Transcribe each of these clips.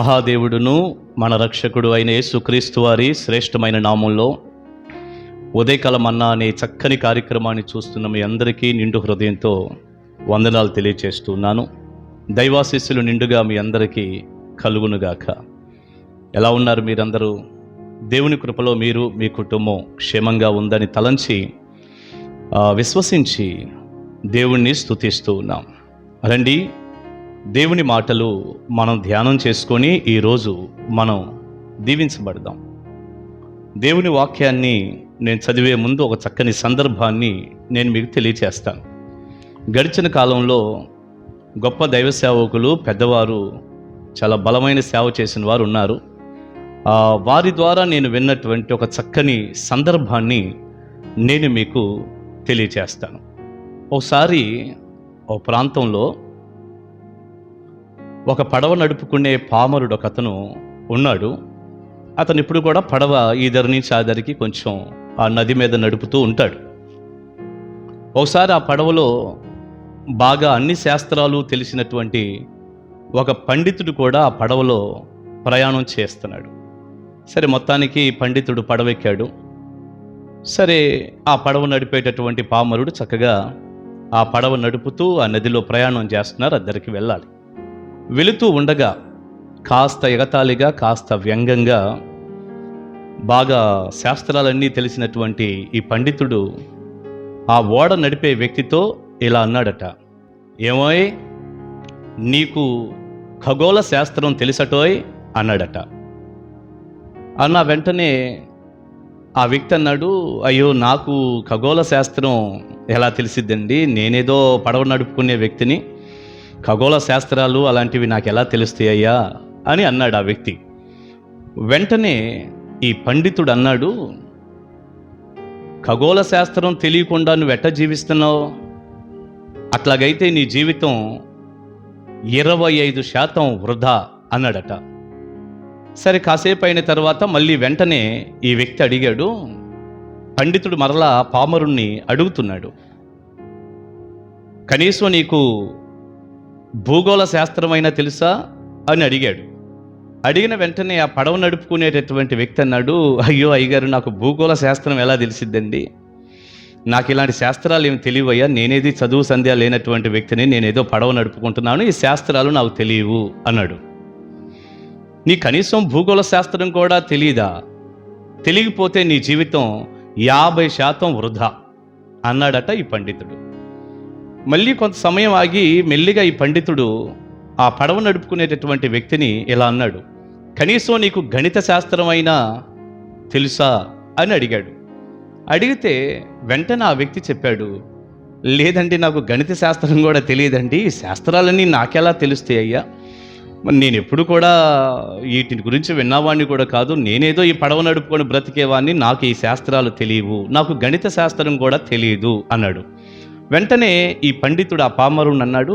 మహాదేవుడును మన రక్షకుడు అయిన యేసుక్రీస్తు వారి శ్రేష్టమైన నామంలో ఉదయకాల మన్నా అనే చక్కని కార్యక్రమాన్ని చూస్తున్న మీ అందరికీ నిండు హృదయంతో వందనాలు తెలియచేస్తున్నాను. దైవాశీస్సులు నిండుగా మీ అందరికీ కలుగునుగాక. ఎలా ఉన్నారు మీరందరూ? దేవుని కృపలో మీరు మీ కుటుంబం క్షేమంగా ఉందని తలంచి విశ్వసించి దేవుణ్ణి స్తుతిస్తూ ఉన్నాం. రండి, దేవుని మాటలు మనం ధ్యానం చేసుకొని ఈరోజు మనం దీవించబడదాం. దేవుని వాక్యాన్ని నేను చదివే ముందు ఒక చక్కని సందర్భాన్ని నేను మీకు తెలియచేస్తాను. గడిచిన కాలంలో గొప్ప దైవ సేవకులు, పెద్దవారు, చాలా బలమైన సేవ చేసిన వారు ఉన్నారు. వారి ద్వారా నేను విన్నటువంటి ఒక చక్కని సందర్భాన్ని నేను మీకు తెలియచేస్తాను. ఒకసారి ఒక ప్రాంతంలో ఒక పడవ నడుపుకునే పామరుడు ఒక అతను ఉన్నాడు. అతను ఇప్పుడు కూడా పడవ ఈదరి నుంచి ఆదరికి కొంచెం ఆ నది మీద నడుపుతూ ఉంటాడు. ఒకసారి ఆ పడవలో బాగా అన్ని శాస్త్రాలు తెలిసినటువంటి ఒక పండితుడు కూడా ఆ పడవలో ప్రయాణం చేస్తున్నాడు. సరే, మొత్తానికి పండితుడు పడవెక్కాడు. సరే, ఆ పడవ నడిపేటటువంటి పామరుడు చక్కగా ఆ పడవ నడుపుతూ ఆ నదిలో ప్రయాణం చేస్తున్నారు. అద్దరికి వెళ్ళాలి. వెళుతూ ఉండగా కాస్త ఎగతాళిగా, కాస్త వ్యంగ్యంగా, బాగా శాస్త్రాలన్నీ తెలిసినటువంటి ఈ పండితుడు ఆ ఓడ నడిపే వ్యక్తితో ఇలా అన్నాడట, ఏమోయ్, నీకు ఖగోళ శాస్త్రం తెలుసటోయ్ అన్నాడట. అన్న వెంటనే ఆ వ్యక్తి అన్నాడు, అయ్యో, నాకు ఖగోళ శాస్త్రం ఎలా తెలిసిద్దండి? నేనేదో పడవ నడుపుకునే వ్యక్తిని, ఖగోళ శాస్త్రాలు అలాంటివి నాకు ఎలా తెలుస్తాయ్యా అని అన్నాడు ఆ వ్యక్తి. వెంటనే ఈ పండితుడు అన్నాడు, ఖగోళ శాస్త్రం తెలియకుండా నువ్వు ఎట్ట జీవిస్తున్నావు? అట్లాగైతే నీ జీవితం 25% వృధా అన్నాడట. సరే, కాసేపు అయిన తర్వాత మళ్ళీ వెంటనే ఈ వ్యక్తి అడిగాడు. పండితుడు మరలా పామరుణ్ణి అడుగుతున్నాడు, కనీసం నీకు భూగోళ శాస్త్రమైనా తెలుసా అని అడిగాడు. అడిగిన వెంటనే ఆ పడవ నడుపుకునేటటువంటి వ్యక్తి అన్నాడు, అయ్యో అయ్యగారు, నాకు భూగోళ శాస్త్రం ఎలా తెలిసిద్దండి? నాకు ఇలాంటి శాస్త్రాలు ఏమి తెలియవయ్యా, నేనేది చదువు సంధ్య లేనటువంటి వ్యక్తిని, నేనేదో పడవ నడుపుకుంటున్నాను, ఈ శాస్త్రాలు నాకు తెలియవు అన్నాడు. నీ కనీసం భూగోళ శాస్త్రం కూడా తెలియదా? తెలియకపోతే నీ జీవితం 50% వృధా అన్నాడట ఈ పండితుడు. మళ్ళీ కొంత సమయం ఆగి మెల్లిగా ఈ పండితుడు ఆ పడవ నడుపుకునేటటువంటి వ్యక్తిని ఇలా అన్నాడు, కనీసం నీకు గణిత శాస్త్రం అయినా తెలుసా అని అడిగాడు. అడిగితే వెంటనే ఆ వ్యక్తి చెప్పాడు, లేదండి, నాకు గణిత శాస్త్రం కూడా తెలియదండి, ఈ శాస్త్రాలన్నీ నాకెలా తెలుస్తాయి అయ్యా? నేను ఎప్పుడు కూడా వీటి గురించి విన్నవాడిని కూడా కాదు, నేనేదో ఈ పడవ నడుపుకొని బ్రతికేవాడిని, నాకు ఈ శాస్త్రాలు తెలియవు, నాకు గణిత శాస్త్రం కూడా తెలియదు అన్నాడు. వెంటనే ఈ పండితుడు ఆ పామరుని అన్నాడు,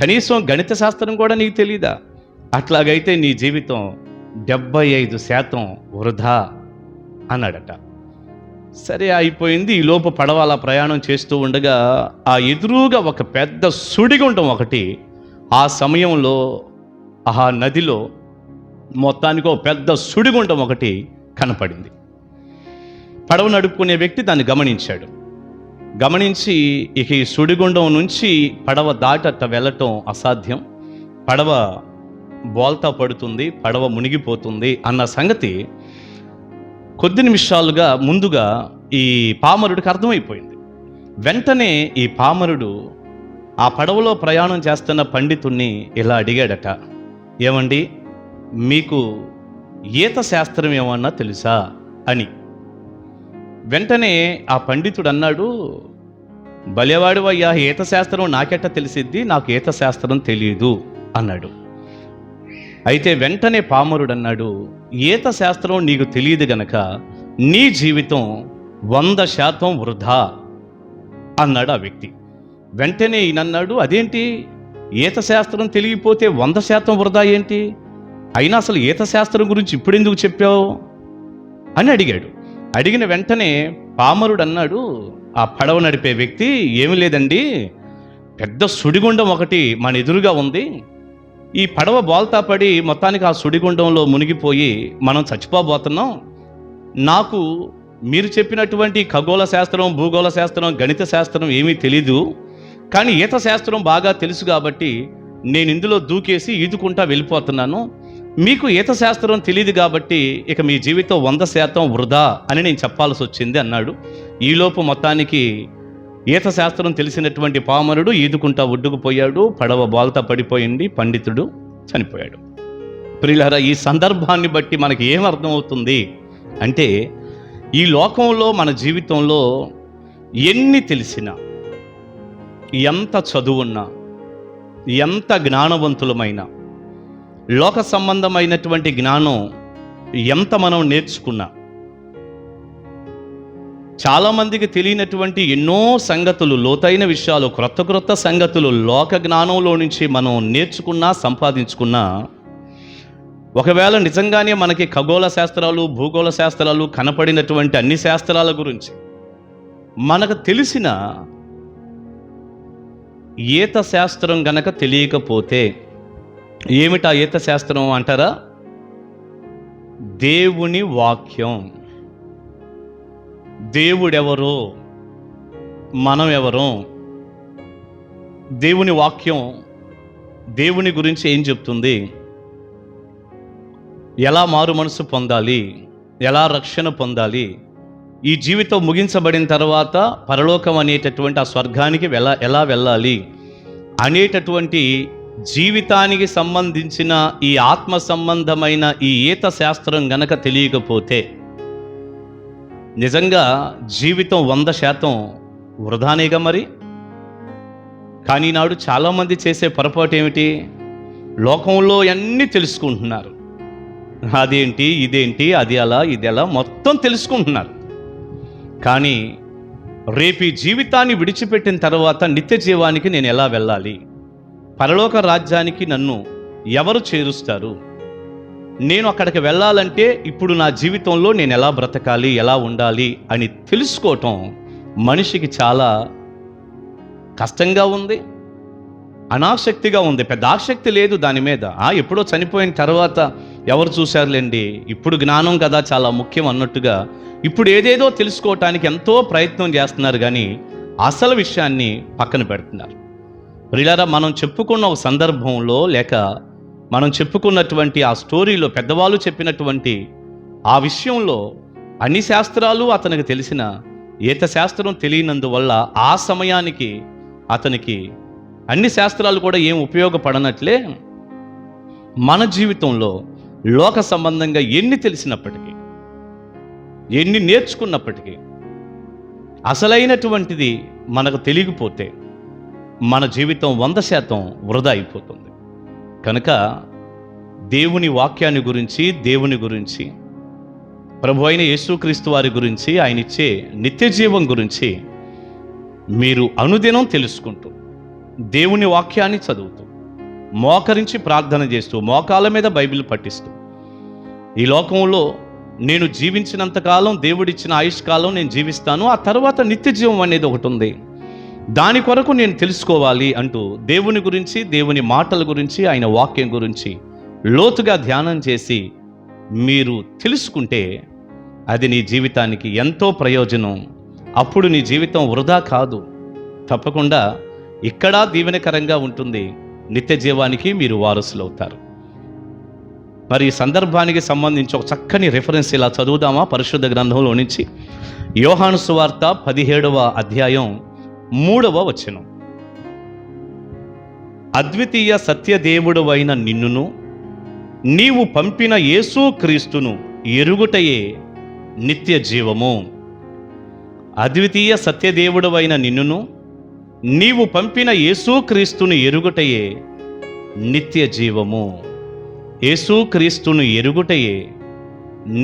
కనీసం గణిత శాస్త్రం కూడా నీకు తెలీదా? అట్లాగైతే నీ జీవితం 75% వృధా అన్నాడట. సరే, అయిపోయింది. ఈ లోపు పడవ అలా ప్రయాణం చేస్తూ ఉండగా ఆ ఎదురుగా ఒక పెద్ద సుడిగుండం ఒకటి ఆ సమయంలో ఆ నదిలో మొత్తానికి ఒక పెద్ద సుడిగుండం ఒకటి కనపడింది. పడవ నడుపుకునే వ్యక్తి దాన్ని గమనించాడు. గమనించి ఇక ఈ సుడిగుండం నుంచి పడవ దాటట్ట వెళ్ళటం అసాధ్యం, పడవ బోల్తా పడుతుంది, పడవ మునిగిపోతుంది అన్న సంగతి కొద్ది నిమిషాలుగా ముందుగా ఈ పామరుడికి అర్థమైపోయింది. వెంటనే ఈ పామరుడు ఆ పడవలో ప్రయాణం చేస్తున్న పండితుణ్ణి ఇలా అడిగాడట, ఏమండి, మీకు ఈత శాస్త్రం ఏమన్నా తెలుసా అని. వెంటనే ఆ పండితుడు అన్నాడు, భలేవాడివయ్యా, ఈత శాస్త్రం నాకెట్ట తెలిసిద్ది? నాకు ఈత శాస్త్రం తెలియదు అన్నాడు. అయితే వెంటనే పామరుడు అన్నాడు, ఈత శాస్త్రం నీకు తెలియదు గనక నీ జీవితం 100% వృధా అన్నాడు ఆ వ్యక్తి. వెంటనే ఈయనన్నాడు, అదేంటి, ఈత శాస్త్రం తెలియకపోతే 100% వృధా ఏంటి? అయినా అసలు ఈత శాస్త్రం గురించి ఇప్పుడెందుకు చెప్పావు అని అడిగాడు. అడిగిన వెంటనే పామరుడు అన్నాడు, ఆ పడవ నడిపే వ్యక్తి, ఏమి లేదండి, పెద్ద సుడిగుండం ఒకటి మన ఎదురుగా ఉంది, ఈ పడవ బోల్తా పడి మొత్తానికి ఆ సుడిగుండంలో మునిగిపోయి మనం చచ్చిపోబోతున్నాం. నాకు మీరు చెప్పినటువంటి ఖగోళ శాస్త్రం, భూగోళ శాస్త్రం, గణిత శాస్త్రం ఏమీ తెలీదు, కానీ ఈత శాస్త్రం బాగా తెలుసు కాబట్టి నేను ఇందులో దూకేసి ఈదుకుంటా వెళ్ళిపోతున్నాను. మీకు ఈత శాస్త్రం తెలియదు కాబట్టి ఇక మీ జీవితం 100% వృధా అని నేను చెప్పాల్సి వచ్చింది అన్నాడు. ఈలోపు మొత్తానికి ఈత శాస్త్రం తెలిసినటువంటి పామరుడు ఈదుకుంటా ఒడ్డుకుపోయాడు. పడవ బోల్తా పడిపోయింది. పండితుడు చనిపోయాడు. ప్రియులారా, ఈ సందర్భాన్ని బట్టి మనకి ఏం అర్థమవుతుంది అంటే, ఈ లోకంలో మన జీవితంలో ఎన్ని తెలిసినా, ఎంత చదువున్నా, ఎంత జ్ఞానవంతులమైనా, లోక సంబంధమైనటువంటి జ్ఞానం ఎంత మనం నేర్చుకున్నా, చాలామందికి తెలియనటువంటి ఎన్నో సంగతులు, లోతైన విషయాలు, క్రొత్త సంగతులు లోక జ్ఞానంలో నుంచి మనం నేర్చుకున్నా, సంపాదించుకున్నా, ఒకవేళ నిజంగానే మనకి ఖగోళ శాస్త్రాలు, భూగోళ శాస్త్రాలు కనపడినటువంటి అన్ని శాస్త్రాల గురించి మనకు తెలిసిన ఈత శాస్త్రం గనక తెలియకపోతే, ఏమిటా ఈత శాస్త్రం అంటారా? దేవుని వాక్యం. దేవుడెవరో, మనం ఎవరో, దేవుని వాక్యం దేవుని గురించి ఏం చెప్తుంది, ఎలా మారు మనసు పొందాలి, ఎలా రక్షణ పొందాలి, ఈ జీవితం ముగించబడిన తర్వాత పరలోకం అనేటటువంటి ఆ స్వర్గానికి ఎలా వెళ్ళాలి అనేటటువంటి జీవితానికి సంబంధించిన ఈ ఆత్మ సంబంధమైన ఈ ఈత శాస్త్రం గనక తెలియకపోతే నిజంగా జీవితం 100% వృధానేగా మరి. కానీ నాడు చాలామంది చేసే పొరపాటు ఏమిటి? లోకంలో అన్నీ తెలుసుకుంటున్నారు. అదేంటి, ఇదేంటి, అది అలా, ఇది ఎలా, మొత్తం తెలుసుకుంటున్నారు. కానీ రేపు ఈ జీవితాన్ని విడిచిపెట్టిన తర్వాత నిత్య జీవానికి నేను ఎలా వెళ్ళాలి, పరలోక రాజ్యానికి నన్ను ఎవరు చేరుస్తారు, నేను అక్కడికి వెళ్ళాలంటే ఇప్పుడు నా జీవితంలో నేను ఎలా బ్రతకాలి, ఎలా ఉండాలి అని తెలుసుకోవటం మనిషికి చాలా కష్టంగా ఉంది, అనాసక్తిగా ఉంది. పెద్ద ఆసక్తి లేదు దాని మీద. ఎప్పుడో చనిపోయిన తర్వాత ఎవరు చూశారులేండి, ఇప్పుడు జ్ఞానం కదా చాలా ముఖ్యం అన్నట్టుగా ఇప్పుడు ఏదేదో తెలుసుకోవటానికి ఎంతో ప్రయత్నం చేస్తున్నారు, కానీ అసలు విషయాన్ని పక్కన పెడుతున్నారు. ప్రియులారా, మనం చెప్పుకున్న ఒక సందర్భంలో, లేక మనం చెప్పుకున్నటువంటి ఆ స్టోరీలో పెద్దవాళ్ళు చెప్పినటువంటి ఆ విషయంలో అన్ని శాస్త్రాలు అతనికి తెలిసిన ఈత శాస్త్రం తెలియనందువల్ల ఆ సమయానికి అతనికి అన్ని శాస్త్రాలు కూడా ఏం ఉపయోగపడనట్లే మన జీవితంలో లోక సంబంధంగా ఎన్ని తెలిసినప్పటికీ, ఎన్ని నేర్చుకున్నప్పటికీ అసలైనటువంటిది మనకు తెలియకపోతే మన జీవితం 100% వృధా అయిపోతుంది. కనుక దేవుని వాక్యాన్ని గురించి, దేవుని గురించి, ప్రభు అయిన యేసుక్రీస్తు వారి గురించి, ఆయన ఇచ్చే నిత్య జీవం గురించి మీరు అనుదినం తెలుసుకుంటూ, దేవుని వాక్యాన్ని చదువుతూ, మోకరించి ప్రార్థన చేస్తూ, మోకాల మీద బైబిల్ పఠిస్తూ, ఈ లోకంలో నేను జీవించినంతకాలం, దేవుడిచ్చిన ఆయుష్కాలం నేను జీవిస్తాను, ఆ తర్వాత నిత్య జీవం అనేది ఒకటి ఉంది, దాని కొరకు నేను తెలుసుకోవాలి అంటూ దేవుని గురించి, దేవుని మాటల గురించి, ఆయన వాక్యం గురించి లోతుగా ధ్యానం చేసి మీరు తెలుసుకుంటే అది నీ జీవితానికి ఎంతో ప్రయోజనం. అప్పుడు నీ జీవితం వృధా కాదు, తప్పకుండా ఇక్కడ దీవెనకరంగా ఉంటుంది, నిత్య జీవానికి మీరు వారసులు అవుతారు. మరి ఈ సందర్భానికి సంబంధించి ఒక చక్కని రెఫరెన్స్ ఇలా చదువుదామా? పరిశుద్ధ గ్రంథంలో నుంచి యోహాను సువార్త 17వ అధ్యాయం 3వ వచనం. అద్వితీయ సత్యదేవుడవైన నిన్నును నీవు పంపిన యేసు క్రీస్తును ఎరుగుటయే నిత్య జీవము. అద్వితీయ సత్యదేవుడవైన నిన్నును నీవు పంపిన యేసు క్రీస్తును ఎరుగుటయే నిత్య జీవము. యేసు క్రీస్తును ఎరుగుటయే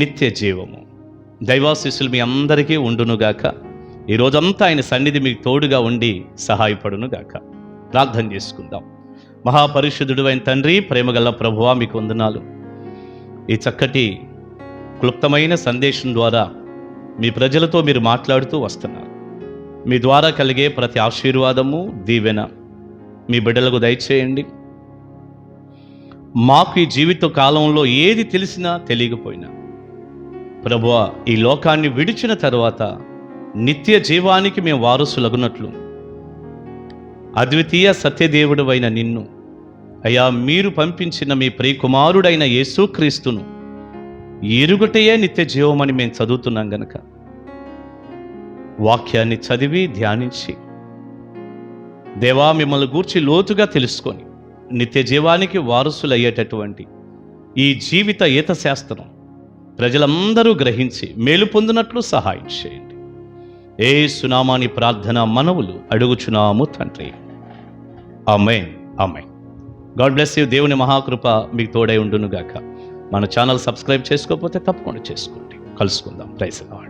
నిత్య జీవము. దైవాశీస్సులు మీ అందరికీ ఉండునుగాక. ఈరోజంతా ఆయన సన్నిధి మీకు తోడుగా ఉండి సహాయపడునుగాక. ప్రార్థన చేసుకుందాం. మహాపరిశుద్ధుడు అయిన తండ్రి, ప్రేమగల ప్రభువా, మీకు వందనాలు. ఈ చక్కటి క్లుప్తమైన సందేశం ద్వారా మీ ప్రజలతో మీరు మాట్లాడుతూ వస్తున్నారు. మీ ద్వారా కలిగే ప్రతి ఆశీర్వాదము, దీవెన మీ బిడ్డలకు దయచేయండి. మాకు ఈ జీవిత కాలంలో ఏది తెలిసినా తెలియకపోయినా ప్రభువా, ఈ లోకాన్ని విడిచిన తరువాత నిత్య జీవానికి మేము వారసులగునట్లు అద్వితీయ సత్యదేవుడు అయిన నిన్ను, అయ్యా, మీరు పంపించిన మీ ప్రియకుమారుడైన యేసుక్రీస్తును ఎరుగుటయే నిత్య జీవమని మేము చదువుతున్నాం గనక వాక్యాన్ని చదివి ధ్యానించి దేవా మిమ్మల్ని గూర్చి లోతుగా తెలుసుకొని నిత్య జీవానికి వారసులయ్యేటటువంటి ఈ జీవిత ఈత శాస్త్రం ప్రజలందరూ గ్రహించి మేలు పొందినట్లు సహాయం చేయండి. యేసు నామమున ప్రార్థన మనవులు అడుగుచున్నాము తండ్రి. ఆమేన్, ఆమేన్. God bless you. దేవుని మహాకృప మీకు తోడై ఉండును గాక. మన ఛానల్ సబ్స్క్రైబ్ చేసుకోకపోతే తప్పకుండా చేసుకోండి. కలుసుకుందాం. Praise the lord.